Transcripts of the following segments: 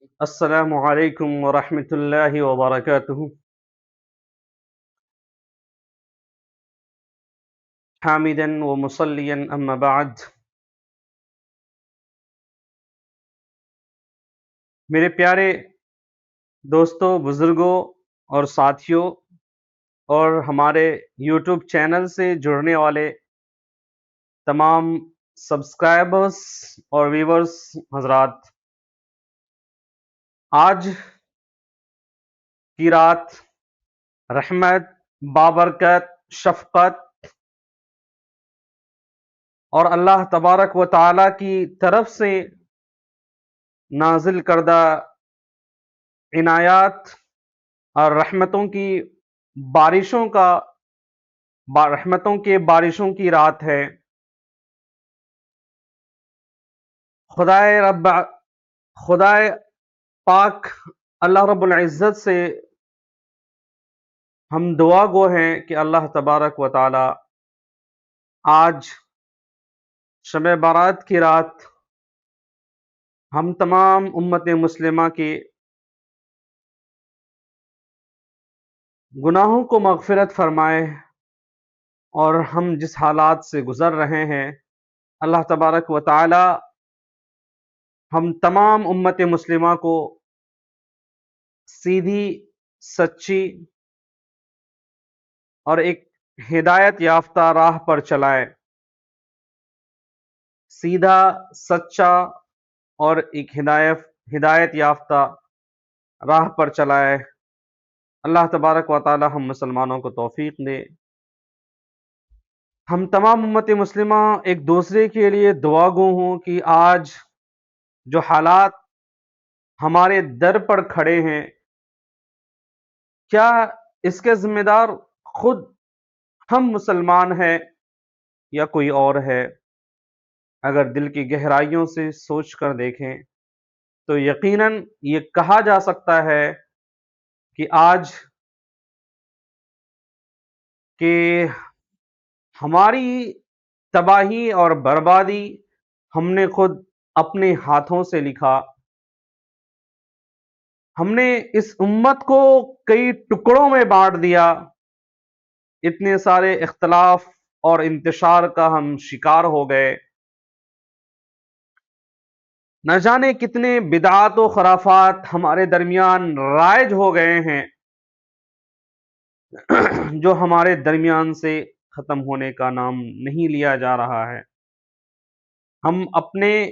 السلام علیکم ورحمۃ اللہ وبرکاتہ۔ حامدا ومصلیا اما بعد۔ میرے پیارے دوستوں، بزرگوں اور ساتھیوں اور ہمارے یوٹیوب چینل سے جڑنے والے تمام سبسکرائبرز اور ویورز حضرات، آج کی رات رحمت، بابرکت، شفقت اور اللہ تبارک و تعالی کی طرف سے نازل کردہ عنایات اور رحمتوں کے بارشوں کی رات ہے۔ خدائے پاک اللہ رب العزت سے ہم دعا گو ہیں کہ اللہ تبارک و تعالی آج شب بارات کی رات ہم تمام امت مسلمہ کے گناہوں کو مغفرت فرمائے، اور ہم جس حالات سے گزر رہے ہیں اللہ تبارک و تعالی ہم تمام امت مسلمہ کو سیدھی، سچی اور ایک ہدایت یافتہ راہ پر چلائے، سیدھا، سچا اور ایک ہدایت یافتہ راہ پر چلائے۔ اللہ تبارک و تعالی ہم مسلمانوں کو توفیق دے۔ ہم تمام امت مسلمہ ایک دوسرے کے لیے دعا گو ہوں کہ آج جو حالات ہمارے در پر کھڑے ہیں، کیا اس کے ذمہ دار خود ہم مسلمان ہیں یا کوئی اور ہے؟ اگر دل کی گہرائیوں سے سوچ کر دیکھیں تو یقیناً یہ کہا جا سکتا ہے کہ آج کہ ہماری تباہی اور بربادی ہم نے خود اپنے ہاتھوں سے لکھا۔ ہم نے اس امت کو کئی ٹکڑوں میں بانٹ دیا، اتنے سارے اختلاف اور انتشار کا ہم شکار ہو گئے، نہ جانے کتنے بدعات و خرافات ہمارے درمیان رائج ہو گئے ہیں جو ہمارے درمیان سے ختم ہونے کا نام نہیں لیا جا رہا ہے۔ ہم اپنے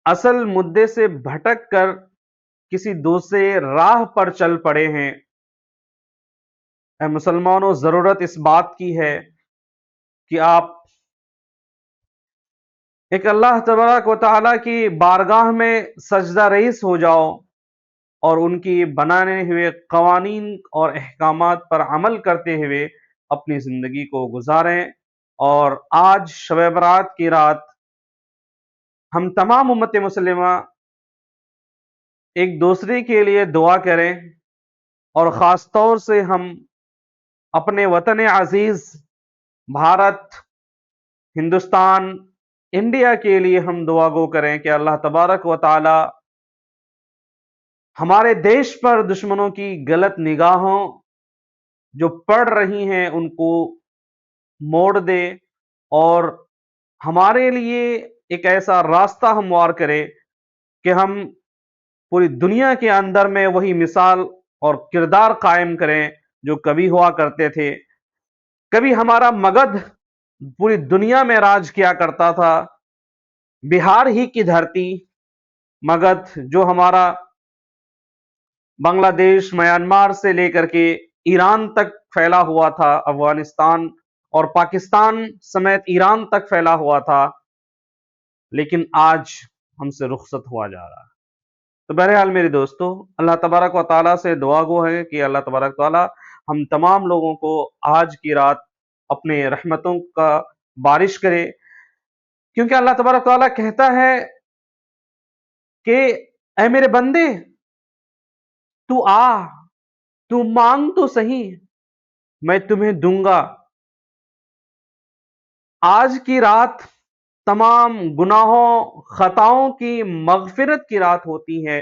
اصل مدعے سے بھٹک کر کسی دوسرے راہ پر چل پڑے ہیں۔ اے مسلمانوں، ضرورت اس بات کی ہے کہ آپ ایک اللہ تبارک و تعالیٰ کی بارگاہ میں سجدہ ریز ہو جاؤ اور ان کی بنانے ہوئے قوانین اور احکامات پر عمل کرتے ہوئے اپنی زندگی کو گزاریں، اور آج شب برات کی رات ہم تمام امت مسلمہ ایک دوسرے کے لیے دعا کریں، اور خاص طور سے ہم اپنے وطن عزیز بھارت، ہندوستان، انڈیا کے لیے ہم دعا گو کریں کہ اللہ تبارک و تعالی ہمارے دیش پر دشمنوں کی غلط نگاہوں جو پڑ رہی ہیں ان کو موڑ دے، اور ہمارے لیے ایک ایسا راستہ ہموار کرے کہ ہم پوری دنیا کے اندر میں وہی مثال اور کردار قائم کریں جو کبھی ہوا کرتے تھے۔ کبھی ہمارا مگدھ پوری دنیا میں راج کیا کرتا تھا، بہار ہی کی دھرتی مگدھ جو ہمارا بنگلہ دیش، میانمار سے لے کر کے ایران تک پھیلا ہوا تھا، افغانستان اور پاکستان سمیت ایران تک پھیلا ہوا تھا، لیکن آج ہم سے رخصت ہوا جا رہا ہے۔ تو بہرحال میرے دوستو، اللہ تبارک و تعالیٰ سے دعا گو ہے کہ اللہ تبارک و تعالیٰ ہم تمام لوگوں کو آج کی رات اپنے رحمتوں کا بارش کرے، کیونکہ اللہ تبارک و تعالیٰ کہتا ہے کہ اے میرے بندے، تو تو مانگ تو صحیح، میں تمہیں دوں گا۔ آج کی رات تمام گناہوں، خطاؤں کی مغفرت کی رات ہوتی ہے،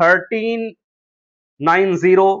1390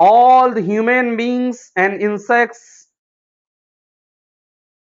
all the human beings and insects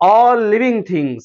all living things,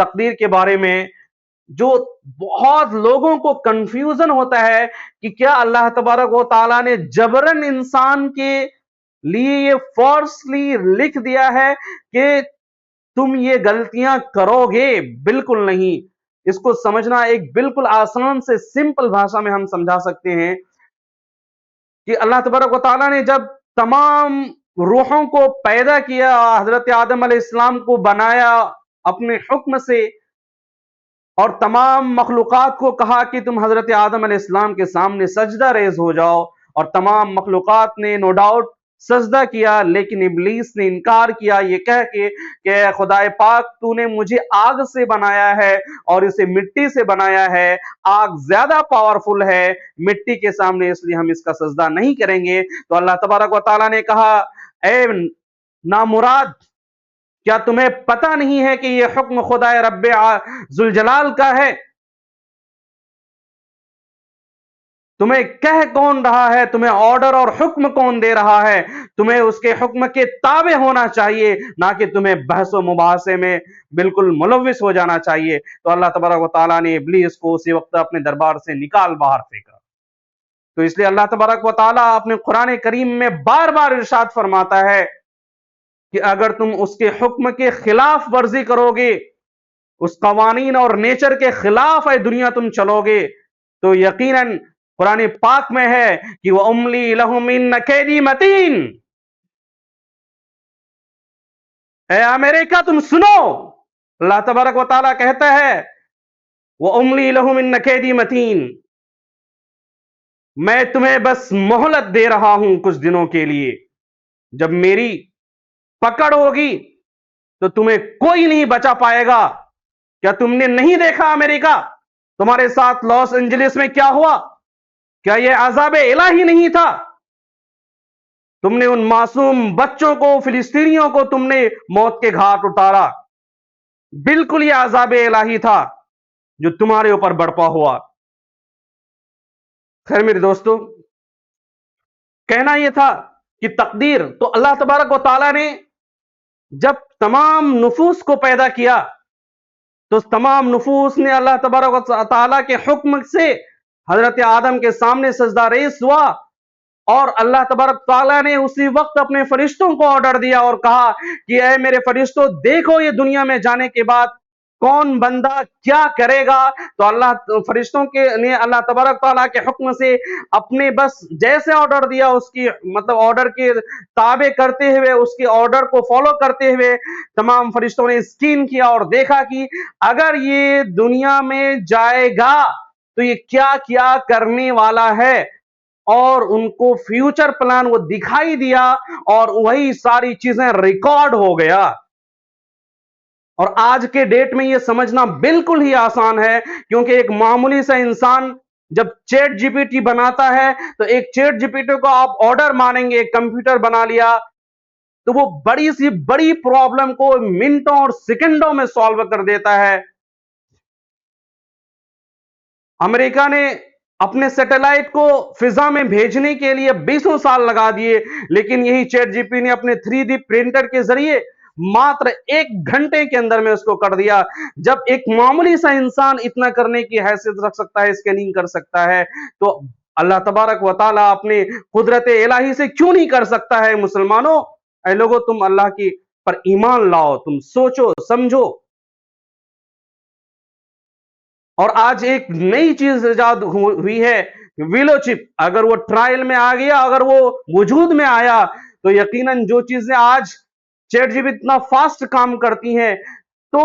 تقدیر کے بارے میں جو بہت لوگوں کو کنفیوژن ہوتا ہے کہ کیا اللہ تبارک و تعالیٰ نے جبرن انسان کے لیے یہ فورسلی لکھ دیا ہے کہ تم یہ غلطیاں کرو گے؟ بالکل نہیں. اس کو سمجھنا ایک بالکل آسان سے سمپل بھاشا میں ہم سمجھا سکتے ہیں کہ اللہ تبارک و تعالیٰ نے جب تمام روحوں کو پیدا کیا، حضرت آدم علیہ السلام کو بنایا اپنے حکم سے، اور تمام مخلوقات کو کہا کہ تم حضرت آدم علیہ السلام کے سامنے سجدہ ریز ہو جاؤ، اور تمام مخلوقات نے نو ڈاؤٹ سجدہ کیا، لیکن ابلیس نے انکار کیا یہ کہہ کے کہ خدائے پاک تو نے مجھے آگ سے بنایا ہے اور اسے مٹی سے بنایا ہے، آگ زیادہ پاورفل ہے مٹی کے سامنے، اس لیے ہم اس کا سجدہ نہیں کریں گے. تو اللہ تبارک و تعالیٰ نے کہا اے نامراد، کیا تمہیں پتہ نہیں ہے کہ یہ حکم خدا رب ذوالجلال کا ہے؟ تمہیں کہہ کون رہا ہے؟ تمہیں آرڈر اور حکم کون دے رہا ہے؟ تمہیں اس کے حکم کے تابع ہونا چاہیے، نہ کہ تمہیں بحث و مباحثے میں بالکل ملوث ہو جانا چاہیے. تو اللہ تبارک و تعالیٰ نے ابلیس کو اسی وقت اپنے دربار سے نکال باہر پھینکا. تو اس لیے اللہ تبارک و تعالیٰ اپنے قرآن کریم میں بار بار ارشاد فرماتا ہے کہ اگر تم اس کے حکم کے خلاف ورزی کرو گے، اس قوانین اور نیچر کے خلاف اے دنیا تم چلو گے، تو یقیناً قرآن پاک میں ہے کہ وَأُمْلِي لَهُمْ إِنَّ كَيْدِي مَتِينٌ. اے امریکہ تم سنو، اللہ تبارک و تعالیٰ کہتا ہے وَأُمْلِي لَهُمْ إِنَّ كَيْدِي مَتِينٌ، میں تمہیں بس مہلت دے رہا ہوں کچھ دنوں کے لیے، جب میری پکڑ ہوگی تو تمہیں کوئی نہیں بچا پائے گا. کیا تم نے نہیں دیکھا امریکہ تمہارے ساتھ لاس اینجلس میں کیا ہوا؟ کیا یہ عذاب الہی نہیں تھا؟ تم نے ان معصوم بچوں کو، فلسطینیوں کو تم نے موت کے گھاٹ اتارا. بالکل یہ عذاب الہی تھا جو تمہارے اوپر برپا ہوا. خیر میرے دوستو، کہنا یہ تھا کہ تقدیر تو اللہ تبارک و تعالیٰ نے جب تمام نفوس کو پیدا کیا تو تمام نفوس نے اللہ تبارک و تعالیٰ کے حکم سے حضرت آدم کے سامنے سجدہ ریز ہوا، اور اللہ تبارک تعالیٰ نے اسی وقت اپنے فرشتوں کو آرڈر دیا اور کہا کہ اے میرے فرشتوں دیکھو یہ دنیا میں جانے کے بعد کون بندہ کیا کرے گا. تو اللہ فرشتوں کے نے اللہ تبارک تعالیٰ کے حکم سے اپنے بس جیسے آرڈر دیا اس کی مطلب آرڈر کے تابع کرتے ہوئے، اس کے آرڈر کو فالو کرتے ہوئے تمام فرشتوں نے اسکین کیا اور دیکھا کہ اگر یہ دنیا میں جائے گا تو یہ کیا کیا کرنے والا ہے، اور ان کو فیوچر پلان وہ دکھائی دیا اور وہی ساری چیزیں ریکارڈ ہو گیا. اور آج کے ڈیٹ میں یہ سمجھنا بالکل ہی آسان ہے، کیونکہ ایک معمولی سا انسان جب چیٹ جی پی ٹی بناتا ہے تو ایک چیٹ جی پی ٹی کو آپ آرڈر مانیں گے، ایک کمپیوٹر بنا لیا تو وہ بڑی سی بڑی پرابلم کو منٹوں اور سیکنڈوں میں سالو کر دیتا ہے. امریکہ نے اپنے سیٹلائٹ کو فضا میں بھیجنے کے لیے 20 سال لگا دیے، لیکن یہی چیٹ جی پی نے اپنے 3D پرنٹر کے ذریعے ماتر 1 گھنٹے کے اندر میں اس کو کر دیا. جب ایک معمولی سا انسان اتنا کرنے کی حیثیت رکھ سکتا ہے، اسکیننگ کر سکتا ہے، تو اللہ تبارک و تعالیٰ اپنے قدرت الہی سے کیوں نہیں کر سکتا ہے؟ مسلمانوں، اے لوگوں، تم اللہ کی پر ایمان لاؤ، تم سوچو سمجھو. اور آج ایک نئی چیز ایجاد ہوئی ہے، ویلو چپ. اگر وہ ٹرائل میں آ گیا، اگر وہ وجود میں آیا، تو یقیناً جو چیزیں آج چیٹ جی پی اتنا فاسٹ کام کرتی ہیں، تو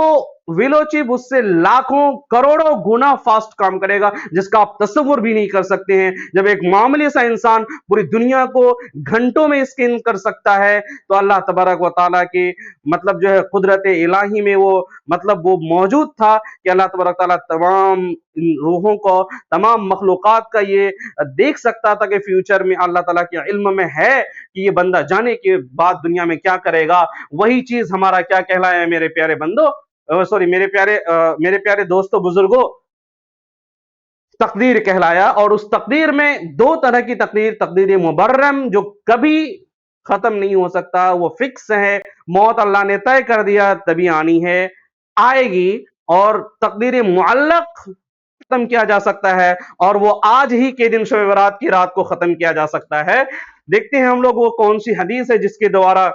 ویلو چپ اس سے لاکھوں کروڑوں گنا فاسٹ کام کرے گا، جس کا آپ تصور بھی نہیں کر سکتے ہیں. جب ایک معمولی سا انسان پوری دنیا کو گھنٹوں میں اسکین کر سکتا ہے، تو اللہ تبارک و تعالیٰ کی مطلب جو ہے قدرت الہی میں وہ مطلب وہ موجود تھا کہ اللہ تبارک تعالیٰ تمام روحوں کو، تمام مخلوقات کا یہ دیکھ سکتا تھا کہ فیوچر میں اللہ تعالیٰ کے علم میں ہے کہ یہ بندہ جانے کے بعد دنیا میں کیا کرے گا. وہی چیز ہمارا کیا کہلایا ہے میرے پیارے بندو، سوری میرے پیارے دوستو بزرگوں، تقدیر کہلایا. اور اس تقدیر میں 2 طرح کی تقدیر مبرم جو کبھی ختم نہیں ہو سکتا، وہ فکس ہے. موت اللہ نے طے کر دیا، تبھی آنی ہے، آئے گی. اور تقدیر معلق ختم کیا جا سکتا ہے، اور وہ آج ہی کے دن شب برات کی رات کو ختم کیا جا سکتا ہے۔ دیکھتے ہیں ہم لوگ وہ کون سی حدیث ہے جس کے دوارا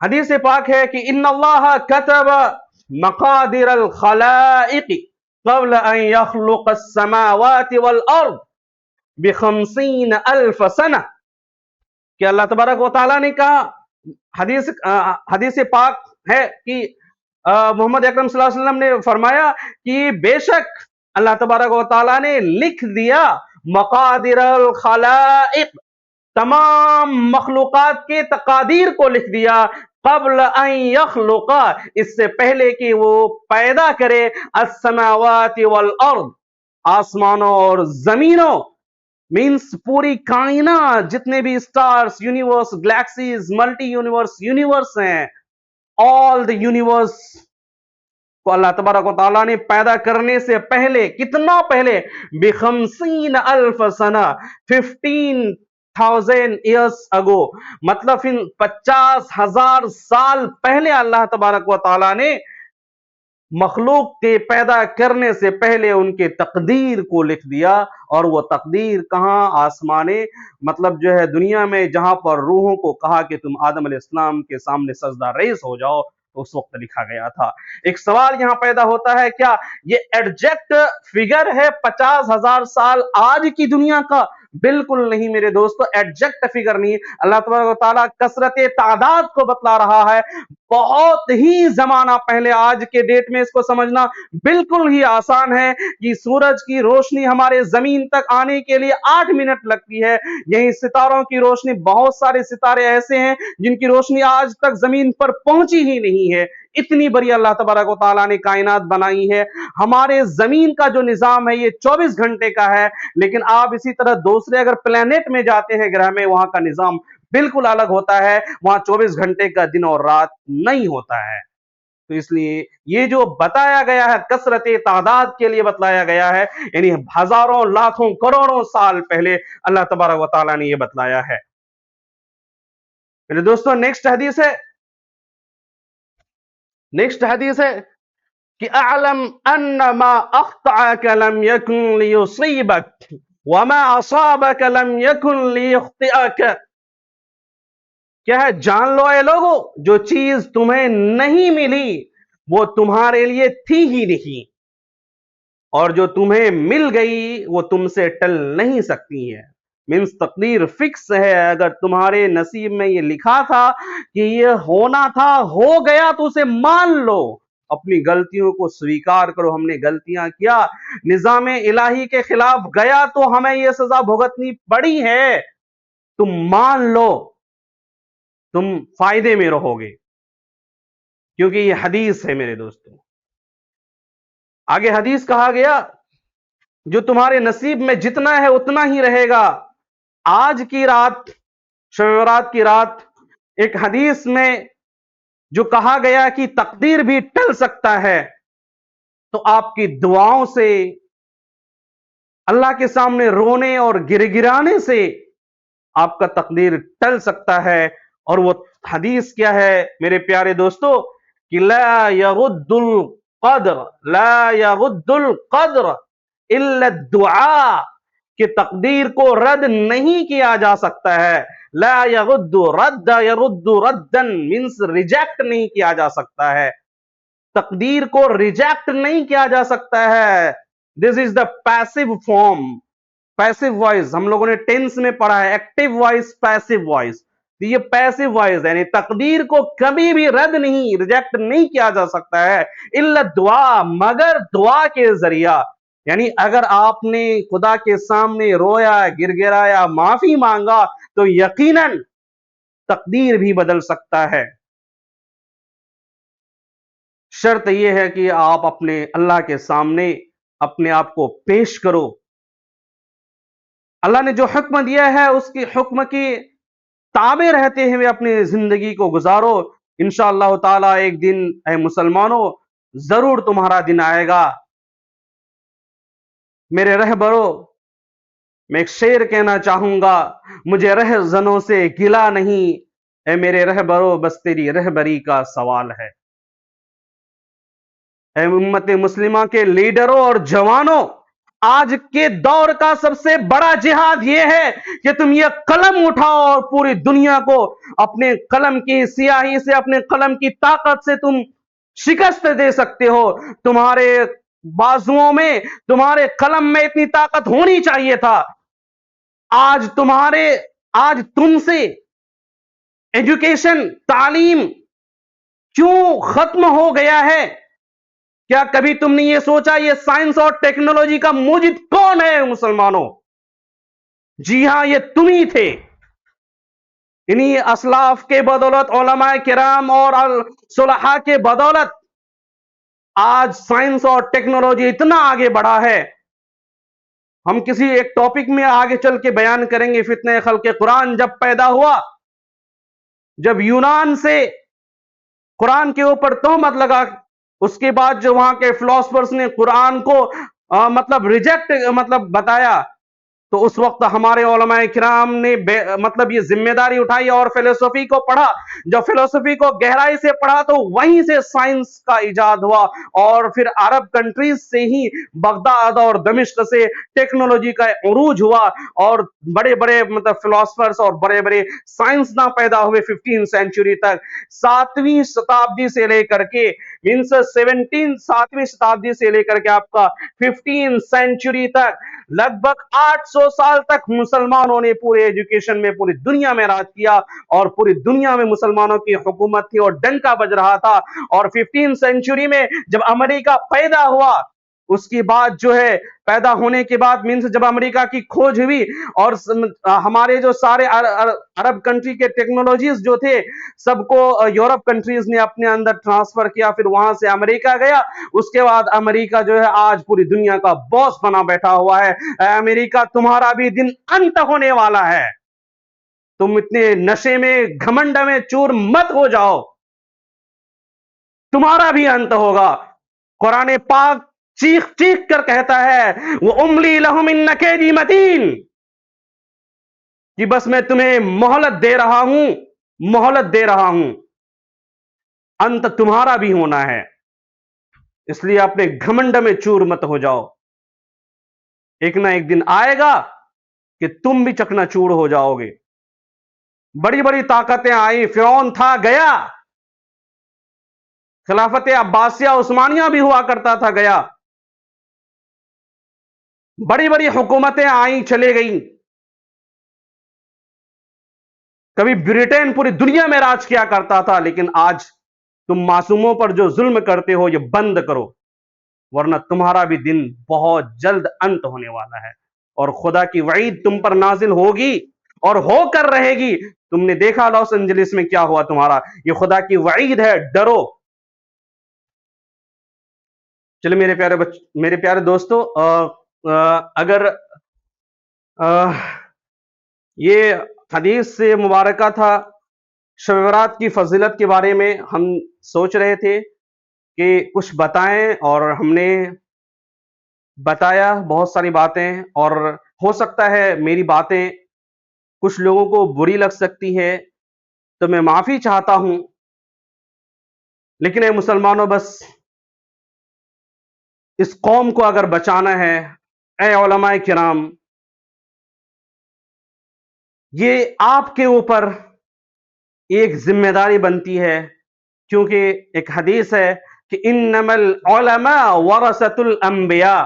حدیث پاک ہے کہ ان اللہ کتب مقادر الخلائق قبل ان يخلق السماوات والارض بخمسین الف سنہ، کہ اللہ تبارک و تعالیٰ نے کہا، حدیث پاک ہے کہ محمد اکرم صلی اللہ علیہ وسلم نے فرمایا کہ بے شک اللہ تبارک و تعالیٰ نے لکھ دیا مقادر الخلائق، تمام مخلوقات کے تقادیر کو لکھ دیا، قبل ان یخلق، اس سے پہلے کہ وہ پیدا کرے، السماوات والارض، آسمانوں اور زمینوں، مینس پوری کائنات، جتنے بھی stars, universe, galaxies, multi universe ہیں، آل دی یونیورس کو اللہ تبارک و تعالیٰ نے پیدا کرنے سے پہلے، کتنا پہلے؟ بخمسین الف سنہ، 15,000 ایئرس اگو، مطلب 50,000 سال پہلے اللہ تبارک و تعالیٰ نے مخلوق کے پیدا کرنے سے پہلے ان کے تقدیر کو لکھ دیا، اور وہ تقدیر کہاں؟ آسمانے، مطلب جو ہے دنیا میں جہاں پر روحوں کو کہا کہ تم آدم علیہ السلام کے سامنے سجدہ ریز ہو جاؤ، اس وقت لکھا گیا تھا۔ ایک سوال یہاں پیدا ہوتا ہے، کیا یہ ایڈجیکٹ فگر ہے 50,000 سال آج کی دنیا کا؟ بالکل نہیں میرے دوستو، ایڈجیکٹ فگر نہیں۔ اللہ تبارک و تعالیٰ کثرت تعداد کو بتلا رہا ہے، بہت ہی زمانہ پہلے۔ آج کے ڈیٹ میں اس کو سمجھنا بالکل ہی آسان ہے کہ سورج کی روشنی ہمارے زمین تک آنے کے لیے 8 منٹ لگتی ہے، یہی ستاروں کی روشنی، بہت سارے ستارے ایسے ہیں جن کی روشنی آج تک زمین پر پہنچی ہی نہیں ہے۔ اتنی بڑی اللہ تبارک و تعالیٰ نے کائنات بنائی ہے۔ ہمارے زمین کا جو نظام ہے یہ 24 گھنٹے کا ہے، لیکن آپ اسی طرح دوسرے اگر پلانٹ میں جاتے ہیں، گرہ میں، وہاں کا نظام بالکل الگ ہوتا ہے، وہاں 24 گھنٹے کا دن اور رات نہیں ہوتا ہے۔ تو اس لیے یہ جو بتایا گیا ہے کثرت تعداد کے لیے بتلایا گیا ہے، یعنی ہزاروں، لاکھوں، کروڑوں سال پہلے اللہ تبارک و تعالیٰ نے یہ بتلایا ہے۔ میرے دوستوں نیکسٹ حدیث ہے کہ اعلم ان ما اخطأك لم يكن ليصيبك وما اصابك لم يكن ليخطئك، کیا ہے؟ جان لو اے لوگو، جو چیز تمہیں نہیں ملی وہ تمہارے لیے تھی ہی نہیں، اور جو تمہیں مل گئی وہ تم سے ٹل نہیں سکتی ہے۔ مینس تقدیر فکس ہے، اگر تمہارے نصیب میں یہ لکھا تھا کہ یہ ہونا تھا، ہو گیا، تو اسے مان لو، اپنی غلطیوں کو سویکار کرو، ہم نے غلطیاں کیا، نظام الہی کے خلاف گیا تو ہمیں یہ سزا بھگتنی پڑی ہے، تم مان لو، تم فائدے میں رہو گے، کیونکہ یہ حدیث ہے میرے دوستوں۔ آگے حدیث کہا گیا جو تمہارے نصیب میں جتنا ہے اتنا ہی رہے گا۔ آج کی رات، شب برات کی رات، ایک حدیث میں جو کہا گیا کہ تقدیر بھی ٹل سکتا ہے، تو آپ کی دعاؤں سے، اللہ کے سامنے رونے اور گر گرانے سے آپ کا تقدیر ٹل سکتا ہے۔ اور وہ حدیث کیا ہے میرے پیارے دوستو؟ کہ لا يرد القدر الا الدعاء، کہ تقدیر کو رد نہیں کیا جا سکتا ہے۔ لا يرد ردا مینس ریجیکٹ نہیں کیا جا سکتا ہے، تقدیر کو ریجیکٹ نہیں کیا جا سکتا ہے۔ This is the passive form, passive voice ہم لوگوں نے ٹینس میں پڑھا ہے، ایکٹیو وائس، پیسو وائس، یہ پیسو وائس ہے، یعنی تقدیر کو کبھی بھی رد نہیں، ریجیکٹ نہیں کیا جا سکتا ہے، الا دعا، مگر دعا کے ذریعہ۔ یعنی اگر آپ نے خدا کے سامنے رویا، گر گرایا، معافی مانگا، تو یقیناً تقدیر بھی بدل سکتا ہے۔ شرط یہ ہے کہ آپ اپنے اللہ کے سامنے اپنے آپ کو پیش کرو، اللہ نے جو حکم دیا ہے اس کی حکم کی تابع رہتے ہوئے اپنی زندگی کو گزارو۔ انشاءاللہ تعالیٰ ایک دن اے مسلمانوں ضرور تمہارا دن آئے گا۔ میرے رہبرو، میں ایک شعر کہنا چاہوں گا، مجھے رہزنوں سے گلا نہیں، اے میرے رہبرو، بس تیری رہبری کا سوال ہے۔ اے امت مسلمہ کے لیڈروں اور جوانوں، آج کے دور کا سب سے بڑا جہاد یہ ہے کہ تم یہ قلم اٹھاؤ اور پوری دنیا کو اپنے قلم کی سیاہی سے، اپنے قلم کی طاقت سے تم شکست دے سکتے ہو۔ تمہارے بازوؤں میں، تمہارے قلم میں اتنی طاقت ہونی چاہیے تھا۔ آج تم سے ایجوکیشن، تعلیم کیوں ختم ہو گیا ہے؟ کیا کبھی تم نے یہ سوچا یہ سائنس اور ٹیکنالوجی کا موجد کون ہے مسلمانوں؟ جی ہاں، یہ تم ہی تھے۔ انہی اسلاف کے بدولت، علماء کرام اور صلحاء کے بدولت آج سائنس اور ٹیکنالوجی اتنا آگے بڑھا ہے۔ ہم کسی ایک ٹاپک میں آگے چل کے بیان کریں گے۔ فتنہ خلق قرآن جب پیدا ہوا، جب یونان سے قرآن کے اوپر تہمت لگا، اس کے بعد جو وہاں کے فلاسفرز نے قرآن کو ریجیکٹ بتایا، تو اس وقت ہمارے علماء کرام نے یہ ذمہ داری اٹھائی اور فلسفی کو پڑھا۔ جب فلسفی کو گہرائی سے پڑھا تو وہیں سے سائنس کا ایجاد ہوا، اور پھر عرب کنٹریز سے ہی، بغداد اور دمشق سے ٹیکنالوجی کا عروج ہوا، اور بڑے بڑے فلاسفرز اور بڑے بڑے سائنسداں پیدا ہوئے 15 سینچری تک۔ 7ویں شتابدی سے لے کر کے 7ویں شتابدی سے لے کر کے آپ کا 15 سینچری تک، لگ بھگ 800 سال تک مسلمانوں نے پورے ایجوکیشن میں پوری دنیا میں راج کیا، اور پوری دنیا میں مسلمانوں کی حکومت تھی اور ڈنکا بج رہا تھا۔ اور 15 سینچری میں جب امریکہ پیدا ہوا، اس کی بعد جو ہے، پیدا ہونے کے بعد جب امریکہ کی کھوج ہوئی، اور ہمارے جو سارے عرب کنٹری کے ٹیکنالوجیز جو تھے، سب کو یورپ کنٹریز نے اپنے اندر ٹرانسفر کیا، پھر وہاں سے امریکہ گیا۔ اس کے بعد امریکہ جو ہے آج پوری دنیا کا باس بنا بیٹھا ہوا ہے۔ اے امریکہ، تمہارا بھی دن انت ہونے والا ہے۔ تم اتنے نشے میں، گھمنڈ میں چور مت ہو جاؤ، تمہارا بھی انت ہوگا۔ قرآن پاک چیخ چیخ کر کہتا ہے، وَأُمْلِي لَهُمْ إِنَّ كَيْدِي مَتِينٌ، کہ بس میں تمہیں مہلت دے رہا ہوں، مہلت دے رہا ہوں، انت تمہارا بھی ہونا ہے۔ اس لیے اپنے گھمنڈ میں چور مت ہو جاؤ، ایک نہ ایک دن آئے گا کہ تم بھی چکنا چور ہو جاؤ گے۔ بڑی بڑی طاقتیں آئیں، فرعون تھا، گیا۔ خلافت عباسیہ عثمانیہ بھی ہوا کرتا تھا، گیا۔ بڑی بڑی حکومتیں آئیں، چلے گئیں۔ کبھی برٹین پوری دنیا میں راج کیا کرتا تھا، لیکن آج تم معصوموں پر جو ظلم کرتے ہو یہ بند کرو، ورنہ تمہارا بھی دن بہت جلد انت ہونے والا ہے، اور خدا کی وعید تم پر نازل ہوگی اور ہو کر رہے گی۔ تم نے دیکھا لاس اینجلس میں کیا ہوا تمہارا، یہ خدا کی وعید ہے، ڈرو۔ چلے میرے پیارے دوستو، اگر یہ حدیث سے مبارکہ تھا، شب برات کی فضیلت کے بارے میں ہم سوچ رہے تھے کہ کچھ بتائیں، اور ہم نے بتایا بہت ساری باتیں، اور ہو سکتا ہے میری باتیں کچھ لوگوں کو بری لگ سکتی ہے، تو میں معافی چاہتا ہوں۔ لیکن اے مسلمانوں، بس اس قوم کو اگر بچانا ہے، اے علماء کرام، یہ آپ کے اوپر ایک ذمہ داری بنتی ہے، کیونکہ ایک حدیث ہے کہ انما العلماء ورثۃ الانبیاء،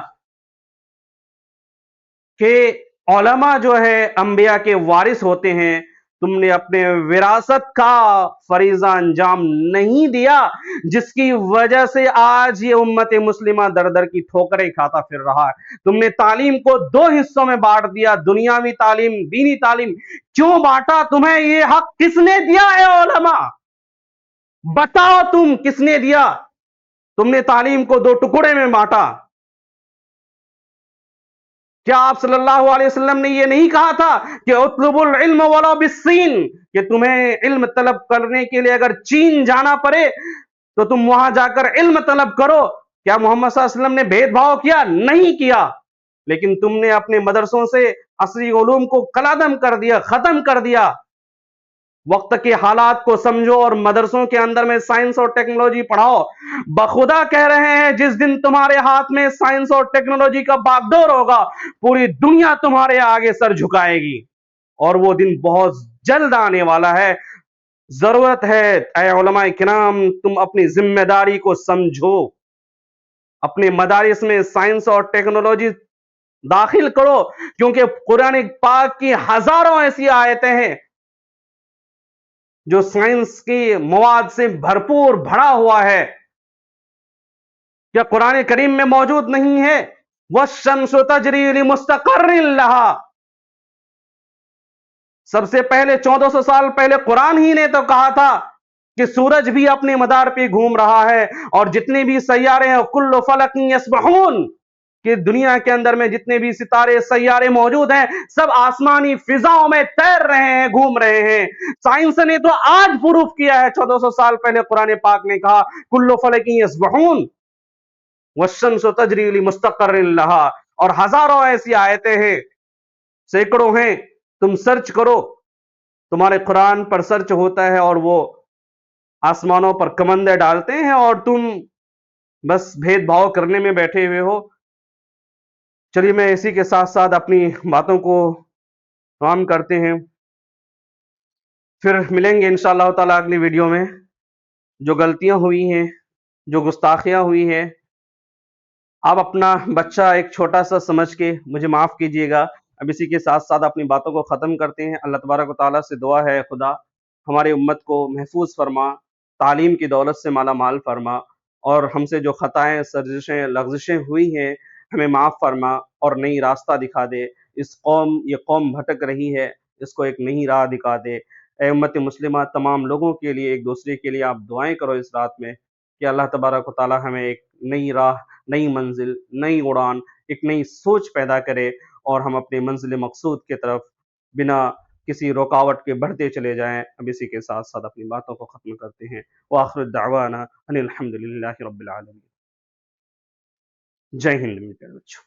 کہ علماء جو ہے انبیاء کے وارث ہوتے ہیں۔ تم نے اپنے وراثت کا فریضہ انجام نہیں دیا، جس کی وجہ سے آج یہ امت مسلمہ در در کی ٹھوکریں کھاتا پھر رہا ہے۔ تم نے تعلیم کو 2 حصوں میں بانٹ دیا، دنیاوی تعلیم، دینی تعلیم۔ کیوں بانٹا؟ تمہیں یہ حق کس نے دیا ہے علماء؟ بتاؤ، تم کس نے دیا؟ تم نے تعلیم کو 2 ٹکڑے میں بانٹا۔ کیا آپ صلی اللہ علیہ وسلم نے یہ نہیں کہا تھا کہ اطلب العلم ولو بالصین، کہ تمہیں علم طلب کرنے کے لیے اگر چین جانا پڑے تو تم وہاں جا کر علم طلب کرو؟ کیا محمد صلی اللہ علیہ وسلم نے بھید بھاؤ کیا؟ نہیں کیا۔ لیکن تم نے اپنے مدرسوں سے عصری علوم کو قلعدم کر دیا، ختم کر دیا۔ وقت کے حالات کو سمجھو اور مدرسوں کے اندر میں سائنس اور ٹیکنالوجی پڑھاؤ. بخدا کہہ رہے ہیں جس دن تمہارے ہاتھ میں سائنس اور ٹیکنالوجی کا باغڈور ہوگا پوری دنیا تمہارے آگے سر جھکائے گی، اور وہ دن بہت جلد آنے والا ہے. ضرورت ہے اے علماء کرام تم اپنی ذمہ داری کو سمجھو، اپنے مدارس میں سائنس اور ٹیکنالوجی داخل کرو، کیونکہ قرآن پاک کی ہزاروں ایسی آیتیں ہیں جو سائنس کی مواد سے بھرپور بھرا ہوا ہے. کیا قرآن کریم میں موجود نہیں ہے؟ وَالشَّمْسُ تَجْرِي لِمُسْتَقَرٍّ لَهَا. سب سے پہلے 1400 سال پہلے قرآن ہی نے تو کہا تھا کہ سورج بھی اپنے مدار پہ گھوم رہا ہے، اور جتنے بھی سیارے ہیں کل فلک یسبحون، کہ دنیا کے اندر میں جتنے بھی ستارے سیارے موجود ہیں سب آسمانی فضاؤں میں تیر رہے ہیں، گھوم رہے ہیں. سائنس نے تو آج پروف کیا ہے، 1400 سال پہلے قرآن پاک نے کہا کل فلک یسبحون والشمس تجری لمستقر لہا، اور ہزاروں ایسی آیتیں ہیں، سینکڑوں ہیں. تم سرچ کرو، تمہارے قرآن پر سرچ ہوتا ہے اور وہ آسمانوں پر کمندے ڈالتے ہیں اور تم بس بھید بھاؤ کرنے میں بیٹھے ہوئے ہو. چلیے میں اسی کے ساتھ ساتھ اپنی باتوں کو تمام کرتے ہیں، پھر ملیں گے انشاءاللہ تعالیٰ اگلی ویڈیو میں. جو غلطیاں ہوئی ہیں، جو گستاخیاں ہوئی ہیں، آپ اپنا بچہ ایک چھوٹا سا سمجھ کے مجھے معاف کیجئے گا. اب اسی کے ساتھ ساتھ اپنی باتوں کو ختم کرتے ہیں. اللہ تبارک و تعالیٰ سے دعا ہے خدا ہماری امت کو محفوظ فرما، تعلیم کی دولت سے مالا مال فرما، اور ہم سے جو خطائیں سرزشیں لغزشیں ہوئی ہیں ہمیں معاف فرما اور نئی راستہ دکھا دے. یہ قوم بھٹک رہی ہے، اس کو ایک نئی راہ دکھا دے. اے امت مسلمہ تمام لوگوں کے لیے ایک دوسرے کے لیے آپ دعائیں کرو اس رات میں کہ اللہ تبارک و تعالیٰ ہمیں ایک نئی راہ، نئی منزل، نئی اڑان، ایک نئی سوچ پیدا کرے اور ہم اپنے منزل مقصود کی طرف بنا کسی رکاوٹ کے بڑھتے چلے جائیں. اب اسی کے ساتھ ساتھ اپنی باتوں کو ختم کرتے ہیں. وآخر دعوانا ان الحمد للہ رب العالمین. جے ہند میرے بچوں.